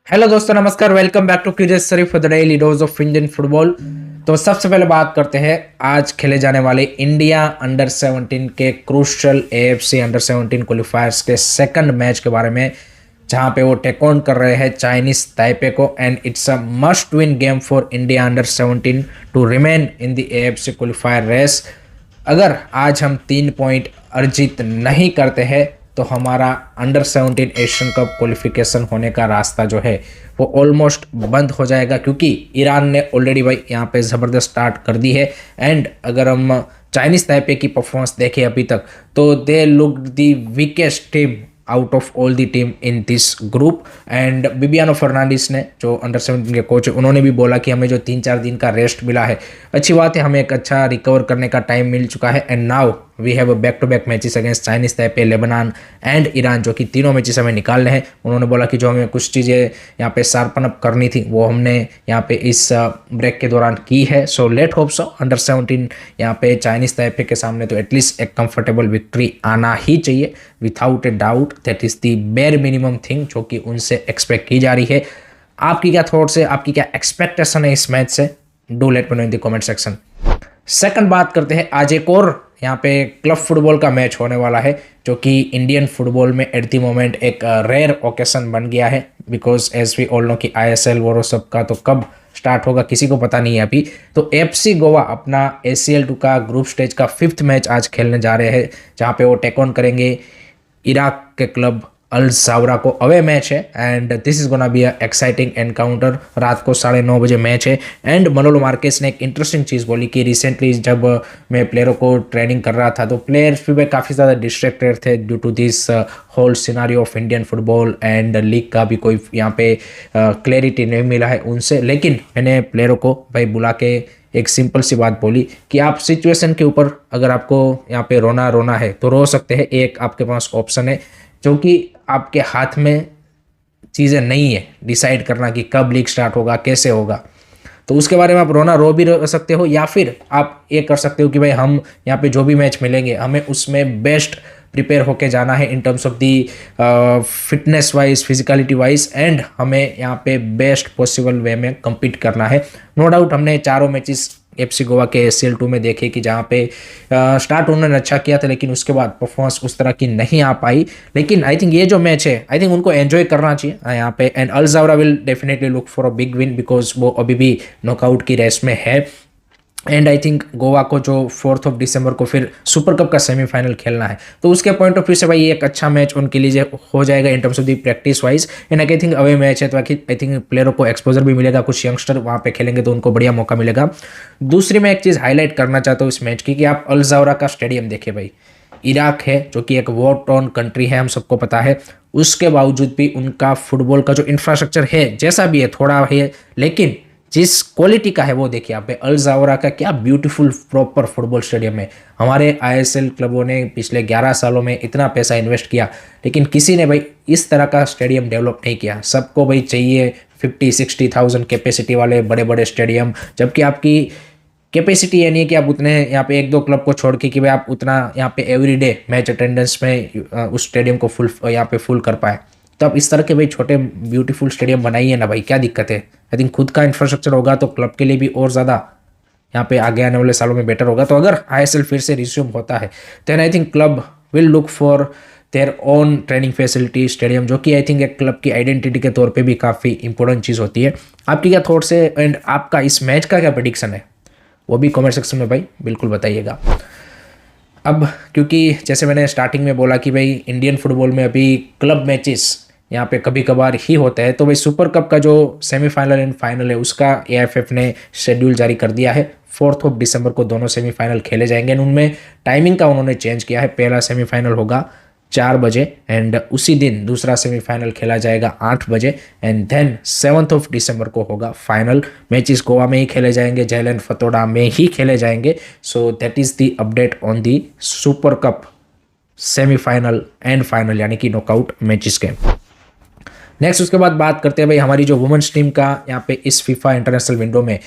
Hello दोस्तों, नमस्कार। Welcome back to curious Sharif for the daily dose of Indian football. तो सबसे पहले बात करते हैं आज खेले जाने वाले इंडिया अंडर 17 के क्रूशियल एएफसी अंडर 17 क्वालिफायर्स के सेकंड मैच के बारे में, जहां पे वो टेक ऑन कर रहे हैं चाइनीज ताइपे को। And it's a must win game for India under 17 to remain in the AFC qualifier race. अगर आज हम 3 पॉइंट अर्जित नहीं करते हैं तो हमारा अंडर 17 एशियन कप क्वालिफिकेशन होने का रास्ता जो है वो ऑलमोस्ट बंद हो जाएगा, क्योंकि ईरान ने ऑलरेडी भाई यहाँ पे ज़बरदस्त स्टार्ट कर दी है। एंड अगर हम चाइनीज़ ताइपे की परफॉर्मेंस देखें अभी तक, तो they look the weakest team out of all the team in this group. And Bibiano Fernandes ने, जो अंडर 17 के कोच है, उन्होंने भी बोला कि हमें जो 3-4 दिन का रेस्ट मिला है, अच्छी बात है, हमें एक अच्छा रिकवर करने का टाइम मिल चुका है। And now we have back to back matches against Chinese Taipei, Lebanon and Iran, जो कि तीनों मैचेस हमें निकालने हैं। उन्होंने बोला कि जो हमें कुछ चीज़ें यहाँ पे शार्पन अप करनी थी वो हमने यहाँ पे इस ब्रेक के दौरान की है। So let hope so under 17 यहाँ पे चाइनीज ताइपे के सामने तो एटलीस्ट एक कंफर्टेबल विक्ट्री आना ही चाहिए, without a doubt. That is the bare minimum thing जो कि उनसे एक्सपेक्ट की जा रही है। आपकी क्या थॉट्स है, आपकी क्या एक्सपेक्टेशन है इस मैच से? Do let me know in the comment section. Second बात करते हैं, आज एक और यहाँ पे क्लब फुटबॉल का मैच होने वाला है, जो कि इंडियन फुटबॉल में एट द मोमेंट एक रेयर ओकेशन बन गया है। Because as we all know कि आईएसएल वो सब का तो कब स्टार्ट होगा किसी को पता नहीं है अभी। तो एफसी गोवा अपना ACL2 का ग्रुप स्टेज का 5th मैच आज खेलने जा रहे हैं, जहाँ पे वो टेक ऑन करेंगे इराक के क्लब अल जावरा को। अवे मैच है and this is gonna be a exciting encounter. रात को 9:30 बजे मैच है। एंड मनोलो मार्केस ने एक इंटरेस्टिंग चीज़ बोली कि रिसेंटली जब मैं प्लेयरों को ट्रेनिंग कर रहा था तो प्लेयर्स भी काफ़ी ज़्यादा डिस्ट्रैक्टेड थे due to this whole scenario of Indian football, and league का भी कोई यहाँ पे क्लैरिटी नहीं मिला है उनसे। लेकिन मैंने प्लेयरों को भाई बुला के एक सिंपल सी बात बोली कि आप सिचुएशन के ऊपर, अगर आपको यहाँ पे रोना है तो रो सकते हैं। एक आपके पास ऑप्शन है, जो कि आपके हाथ में चीज़ें नहीं है डिसाइड करना कि कब लीग स्टार्ट होगा, कैसे होगा। तो उसके बारे में आप रो भी सकते हो, या फिर आप ये कर सकते हो कि भाई हम यहाँ पे जो भी मैच मिलेंगे हमें उसमें बेस्ट प्रिपेयर होके जाना है in terms of the fitness wise, physicality wise, and हमें यहाँ पे बेस्ट पॉसिबल वे में compete करना है। नो डाउट हमने चारों मैचेस एफसी गोवा के ACL2 में देखे कि जहाँ पे स्टार्ट उन्होंने अच्छा किया था, लेकिन उसके बाद परफॉर्मेंस उस तरह की नहीं आ पाई। लेकिन आई थिंक ये जो मैच है, आई थिंक उनको एंजॉय करना चाहिए यहाँ पे। And Al Zawraa will definitely look for a big win, because वो अभी भी नॉकआउट की रेस में है। एंड आई थिंक गोवा को जो 4 दिसंबर को फिर सुपर कप का सेमीफाइनल खेलना है, तो उसके पॉइंट ऑफ व्यू से भाई ये एक अच्छा मैच उनके लिए हो जाएगा in terms of the practice wise. And I think away match है, तो आई थिंक प्लेयरों को एक्सपोजर भी मिलेगा, कुछ यंगस्टर वहाँ पे खेलेंगे तो उनको बढ़िया मौका मिलेगा। दूसरी मैं एक चीज़ हाईलाइट करना चाहता हूँ इस मैच की, कि आप अल जावरा का स्टेडियम देखिए भाई। इराक है जो कि एक वॉर टॉर्न कंट्री है, हम सबको पता है। उसके बावजूद भी उनका फुटबॉल का जो इंफ्रास्ट्रक्चर है, जैसा भी है, थोड़ा है, लेकिन जिस क्वालिटी का है वो देखिए आप। अल जावरा का क्या ब्यूटीफुल प्रॉपर फुटबॉल स्टेडियम है। हमारे ISL क्लबों ने पिछले 11 सालों में इतना पैसा इन्वेस्ट किया, लेकिन किसी ने भाई इस तरह का स्टेडियम डेवलप नहीं किया। सबको भाई चाहिए 50-60,000 कैपेसिटी वाले बड़े बड़े स्टेडियम, जबकि आपकी कैपेसिटी ये नहीं है कि आप उतने यहाँ पे 1-2 क्लब को छोड़ के कि भाई आप उतना यहाँ पे एवरीडे मैच अटेंडेंस में उस स्टेडियम को फुल यहाँ पे फुल कर पाए। तो आप इस तरह के भाई छोटे ब्यूटीफुल स्टेडियम बनाइए ना भाई, क्या दिक्कत है? आई थिंक खुद का इंफ्रास्ट्रक्चर होगा तो क्लब के लिए भी और ज़्यादा यहाँ पे आगे आने वाले सालों में बेटर होगा। तो अगर ISL फिर से रिज्यूम होता है then I think club will look for their own training facility stadium, जो कि आई थिंक एक क्लब की आइडेंटिटी के तौर पे भी काफ़ी इंपॉर्टेंट चीज़ होती है। आपकी क्या थॉट्स है एंड आपका इस मैच का क्या प्रेडिक्शन है, वो भी कमेंट सेक्शन में भाई बिल्कुल बताइएगा। अब क्योंकि जैसे मैंने स्टार्टिंग में बोला कि भाई इंडियन फुटबॉल में अभी क्लब मैचेस यहाँ पे कभी कभार ही होता है, तो भाई सुपर कप का जो सेमीफाइनल एंड फाइनल है उसका AFF ने शेड्यूल जारी कर दिया है। 4 दिसंबर को दोनों सेमीफाइनल खेले जाएंगे। उनमें टाइमिंग का उन्होंने चेंज किया है। पहला सेमीफाइनल होगा 4 बजे, एंड उसी दिन दूसरा सेमीफाइनल खेला जाएगा 8 बजे, एंड देन 7 दिसंबर को होगा फाइनल। मैचेस गोवा में ही खेले जाएंगे, जयलैंड फतोड़ा में ही खेले जाएंगे। So that is the update on the super cup semifinal and final, यानी कि नॉकआउट मैचेस के। नेक्स्ट उसके बाद बात करते हैं भाई हमारी जो वुमेन्स टीम का यहाँ पे इस फीफा इंटरनेशनल विंडो में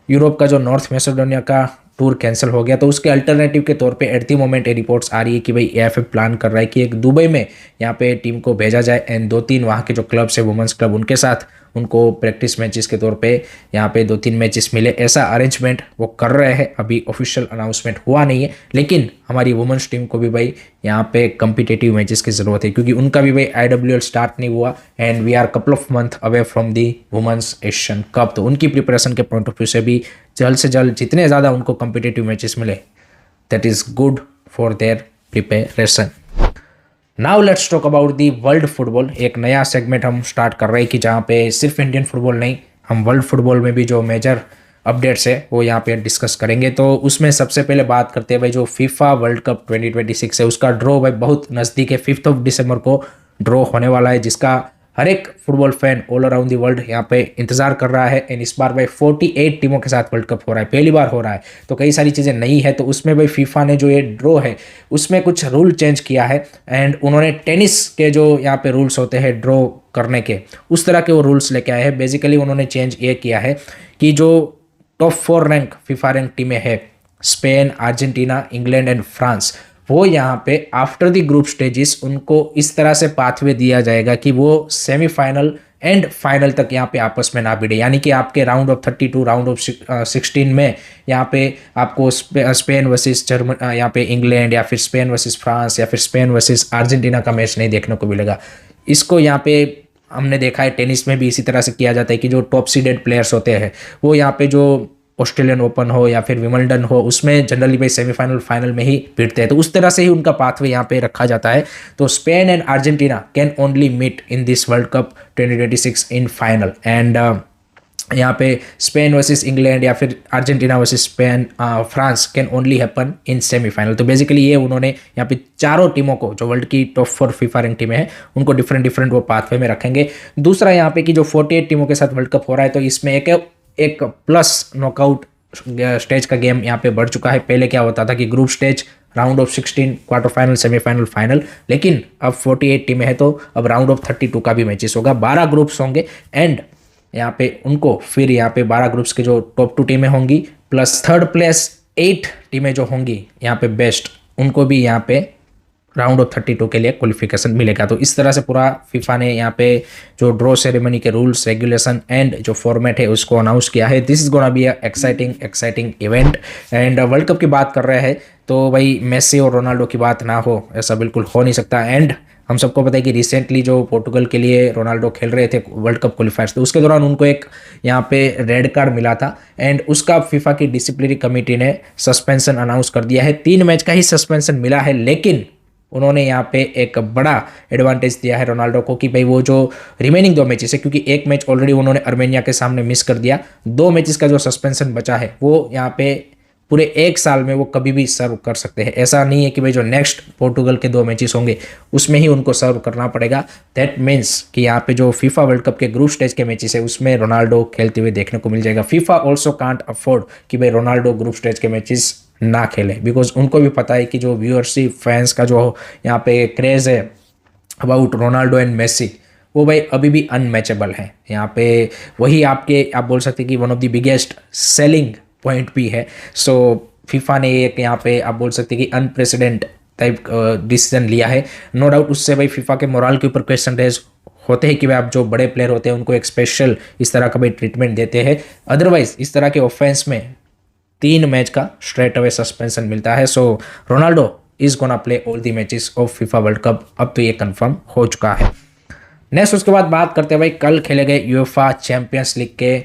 यूरोप का जो नॉर्थ मैसेडोनिया का टूर कैंसिल हो गया, तो उसके अल्टरनेटिव के तौर पे एट द मोमेंट ये रिपोर्ट्स आ रही है कि भाई AFF प्लान कर रहा है कि एक दुबई में यहाँ पे टीम को भेजा जाए, एंड 2-3 वहाँ के जो क्लब्स है वुमेंस क्लब, उनके साथ उनको प्रैक्टिस मैचेस के तौर पे यहाँ पे 2-3 मैचेस मिले, ऐसा अरेंजमेंट वो कर रहे हैं। अभी ऑफिशियल अनाउंसमेंट हुआ नहीं है, लेकिन हमारी वुमेन्स टीम को भी भाई यहाँ पे कम्पिटेटिव मैचेस की ज़रूरत है, क्योंकि उनका भी भाई IWL स्टार्ट नहीं हुआ and we are couple of month away from the women's Asian cup. तो उनकी प्रिपरेशन के पॉइंट ऑफ व्यू से भी जल्द से जल्द जितने ज़्यादा उनको कम्पिटेटिव मैचेस मिले, that is good for their preparation. Now let's talk about the world football. एक नया सेगमेंट हम स्टार्ट कर रहे हैं कि जहाँ पे सिर्फ इंडियन फुटबॉल नहीं, हम वर्ल्ड फुटबॉल में भी जो मेजर अपडेट्स है वो यहाँ पे डिस्कस करेंगे। तो उसमें सबसे पहले बात करते हैं भाई जो फीफा वर्ल्ड कप 2026 है, उसका ड्रॉ भाई बहुत नज़दीक है। 5 दिसंबर को ड्रॉ होने वाला है, जिसका हर एक football fan all around the world यहाँ पे इंतजार कर रहा है। एंड इस बार भाई 48 टीमों के साथ वर्ल्ड कप हो रहा है, पहली बार हो रहा है, तो कई सारी चीज़ें नई है। तो उसमें भाई फीफा ने जो ये ड्रॉ है उसमें कुछ रूल चेंज किया है एंड उन्होंने टेनिस के जो यहाँ पे रूल्स होते हैं ड्रॉ करने के, उस तरह के वो रूल्स लेके आए हैं। बेसिकली उन्होंने चेंज ये किया है कि जो टॉप 4 रैंक फीफा रैंक टीमें हैं, Spain, Argentina, England and France, वो यहाँ पे आफ्टर द ग्रुप स्टेजेस उनको इस तरह से पाथवे दिया जाएगा कि वो सेमीफाइनल एंड फाइनल तक यहाँ पे आपस में ना भिड़े। यानी कि आपके राउंड ऑफ 32, राउंड ऑफ 16 में यहाँ पे आपको स्पेन वर्सेस जर्मन, यहाँ पे इंग्लैंड या फिर स्पेन वर्सेस फ्रांस या फिर स्पेन वर्सेस अर्जेंटीना का मैच नहीं देखने को मिलेगा। इसको यहाँ पे हमने देखा है टेनिस में भी इसी तरह से किया जाता है कि जो टॉप सीडेड प्लेयर्स होते हैं वो यहाँ पे जो ऑस्ट्रेलियन ओपन हो या फिर विमल्डन हो, उसमें जनरली भाई सेमीफाइनल फाइनल में ही भिड़ते हैं। तो उस तरह से ही उनका पाथवे यहाँ पे रखा जाता है। तो Spain and Argentina can only meet in this world cup 2026 in final and यहाँ पे स्पेन वर्सेस इंग्लैंड या फिर Argentina versus Spain France can only happen in semifinal. तो बेसिकली ये उन्होंने यहाँ पे चारों टीमों को, जो वर्ल्ड की टॉप 4 फीफा रैंक टीमें हैं, उनको डिफरेंट वो पाथवे में रखेंगे। दूसरा यहाँ पे कि जो 48 टीमों के साथ वर्ल्ड कप हो रहा है, तो इसमें एक प्लस नॉकआउट स्टेज का गेम यहाँ पे बढ़ चुका है। पहले क्या होता था कि group stage, round of 16, quarter final, semifinal, final, लेकिन अब 48 टीमें हैं तो अब राउंड ऑफ 32 का भी मैचेस होगा। 12 ग्रुप्स होंगे एंड यहाँ पे उनको फिर यहाँ पे 12 ग्रुप्स के जो टॉप 2 टीमें होंगी प्लस थर्ड प्लेस 8 टीमें जो होंगी यहाँ पे बेस्ट, उनको भी यहाँ पे राउंड ऑफ 32 के लिए क्वालिफिकेशन मिलेगा। तो इस तरह से पूरा फीफा ने यहाँ पे जो ड्रॉ सेरेमनी के रूल्स, रेगुलेशन एंड जो फॉर्मेट है उसको अनाउंस किया है। This is gonna be a exciting event. And world cup की बात कर रहे हैं तो भाई मेसी और रोनाल्डो की बात ना हो, ऐसा बिल्कुल हो नहीं सकता। एंड हम सबको पता है कि रिसेंटली जो पोर्टुगल के लिए रोनाल्डो खेल रहे थे वर्ल्ड कप क्वालिफायर्स, तो उसके दौरान उनको एक यहाँ पे रेड कार्ड मिला था एंड उसका फीफा की डिसिप्लिनरी कमेटी ने सस्पेंशन अनाउंस कर दिया है। 3 मैच का ही सस्पेंशन मिला है, लेकिन उन्होंने यहाँ पे एक बड़ा एडवांटेज दिया है रोनाल्डो को कि भाई वो जो रिमेनिंग 2 मैचेस है, क्योंकि एक मैच ऑलरेडी उन्होंने अर्मेनिया के सामने मिस कर दिया, 2 मैचेस का जो सस्पेंशन बचा है वो यहाँ पे पूरे 1 साल में वो कभी भी सर्व कर सकते हैं। ऐसा नहीं है कि भाई जो नेक्स्ट पोर्टुगल के 2 मैचेस होंगे उसमें ही उनको सर्व करना पड़ेगा। दैट मीन्स कि यहाँ पे जो फीफा वर्ल्ड कप के ग्रुप स्टेज के मैचेस है उसमें रोनाल्डो खेलते हुए देखने को मिल जाएगा। फीफा ऑल्सो कांट अफोर्ड कि भाई रोनाल्डो ग्रुप स्टेज के मैचेस ना खेले, बिकॉज उनको भी पता है कि जो व्यूअरशिप, फैंस का जो यहाँ पे क्रेज़ है अबाउट रोनाल्डो एंड मेसी, वो भाई अभी भी अनमैचेबल है। यहाँ पे वही आप बोल सकते हैं कि one of the biggest selling point भी है। सो फीफा ने एक यहाँ पे आप बोल सकते हैं कि अनप्रेसिडेंट टाइप डिसीजन लिया है। नो डाउट उससे भाई फीफा के मोरल के ऊपर क्वेश्चन रेज होते हैं कि भाई आप जो बड़े प्लेयर होते हैं उनको एक स्पेशल इस तरह का भाई ट्रीटमेंट देते हैं। अदरवाइज इस तरह के ऑफेंस में 3 मैच का स्ट्रेट अवे सस्पेंशन मिलता है। So Ronaldo is gonna play all the matches of FIFA World Cup, अब तो ये कंफर्म हो चुका है। नेक्स्ट उसके बाद बात करते हैं भाई कल खेले गए यूएफए चैंपियंस लीग के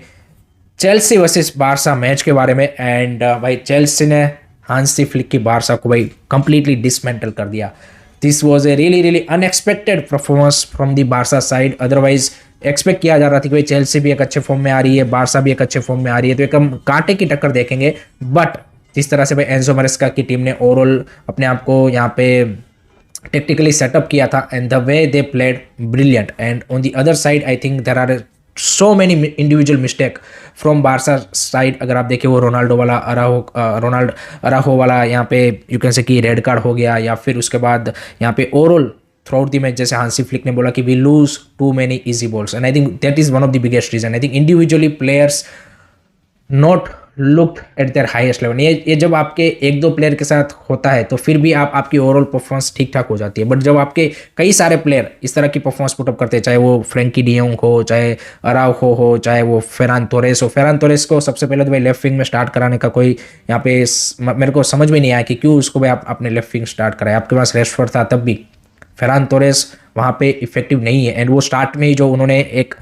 चेल्सी वर्सेस बारसा मैच के बारे में। एंड भाई चेल्सी ने हांसी फ्लिक की बारसा को भाई कंप्लीटली डिसमेंटल कर दिया। This was a really unexpected performance from the Barça side. Otherwise expect किया जा रहा था कि भाई चेल्सी भी एक अच्छे फॉर्म में आ रही है, बारसा भी एक अच्छे फॉर्म में आ रही है, तो एक हम कांटे की टक्कर देखेंगे। बट जिस तरह से भाई एंजो मैरेस्का की टीम ने ओवरऑल अपने आप को यहाँ पे टेक्टिकली सेटअप किया था and the way they played brilliant. And on the other side I think there are so many individual mistake from Barca side. अगर आप देखें वो रोनाल्डो वाला अराहो वाला यहाँ पे यू कैन से कि रेड कार्ड हो गया, या फिर उसके बाद यहाँ पे overall throughout the match जैसे हांसी फ्लिक ने बोला कि we lose too many easy balls, and I think that is one of the biggest reason. I think individually players not looked at their highest level. ये जब आपके एक दो player के साथ होता है तो फिर भी आपकी ओवरऑल परफॉर्मेंस ठीक ठाक हो जाती है, बट जब आपके कई सारे प्लेयर इस तरह की परफॉर्मेंस पुटअप करते हैं, चाहे वो फ्रेंकी डियोंग हो, चाहे अराउखो हो, चाहे वो फेरान तोरेस हो। फेरान तोरेस को सबसे पहले तो भाई लेफ्ट विंग में स्टार्ट कराने का कोई यहाँ पे मेरे को समझ में नहीं आया कि क्यों उसको भाई आपने लेफ्ट विंग स्टार्ट कराया। आपके पास रेशफोर्ड था तब भी, फेरान तोरेस वहाँ पे इफेक्टिव नहीं है। एंड वो स्टार्ट में ही जो उन्होंने एक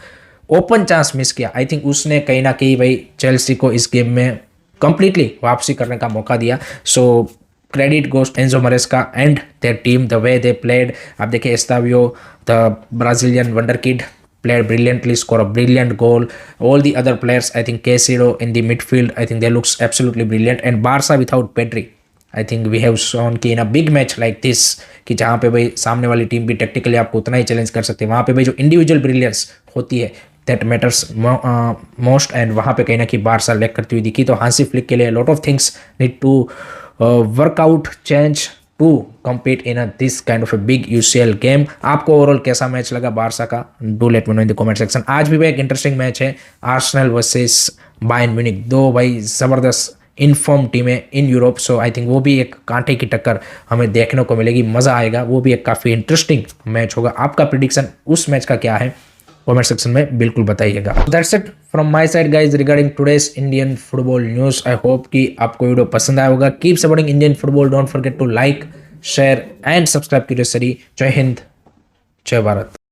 ओपन चांस मिस किया, आई थिंक उसने कहीं ना कहीं भाई चेल्सी को इस गेम में कंप्लीटली वापसी करने का मौका दिया। So credit goes Enzo Maresca and their team, the way they played. आप देखिए Estevao, the Brazilian wonder kid, played brilliantly, score a brilliant goal. All the other players, I think Caicedo in the midfield, I think they looks absolutely brilliant. And Barca without Pedri, I think we have shown कि in a big match like this, कि जहाँ पे भाई सामने वाली team भी tactically आपको उतना ही चैलेंज कर सकते हैं, वहाँ पे भाई जो इंडिविजुअल ब्रिलियंस होती है दैट मैटर्स मोस्ट। एंड वहाँ पे कहीं ना कहीं बारसा लैक करती हुई दिखी। तो हांसी फ्लिक के लिए lot of things need to work out change to compete in this kind of a big UCL game. आपको ओवरऑल कैसा मैच लगा बारसा का, do let me know in the comment section. आज भी भाई एक इंटरेस्टिंग मैच है, आर्सेनल वर्सेस बायर्न म्यूनिख, दो भाई ज़बरदस्त इनफॉर्म टीमें in Europe. So I think वो भी एक कांटे की टक्कर हमें देखने को मिलेगी, मज़ा आएगा, वो भी एक काफ़ी इंटरेस्टिंग मैच होगा। आपका प्रिडिक्शन उस मैच का क्या है कमेंट सेक्शन में बिल्कुल बताइएगा। That's it from my side guys regarding today's Indian football news. I hope कि आपको वीडियो पसंद आया होगा। Keep supporting Indian football, don't forget to like, share and subscribe कीजिए। जय हिंद, जय भारत।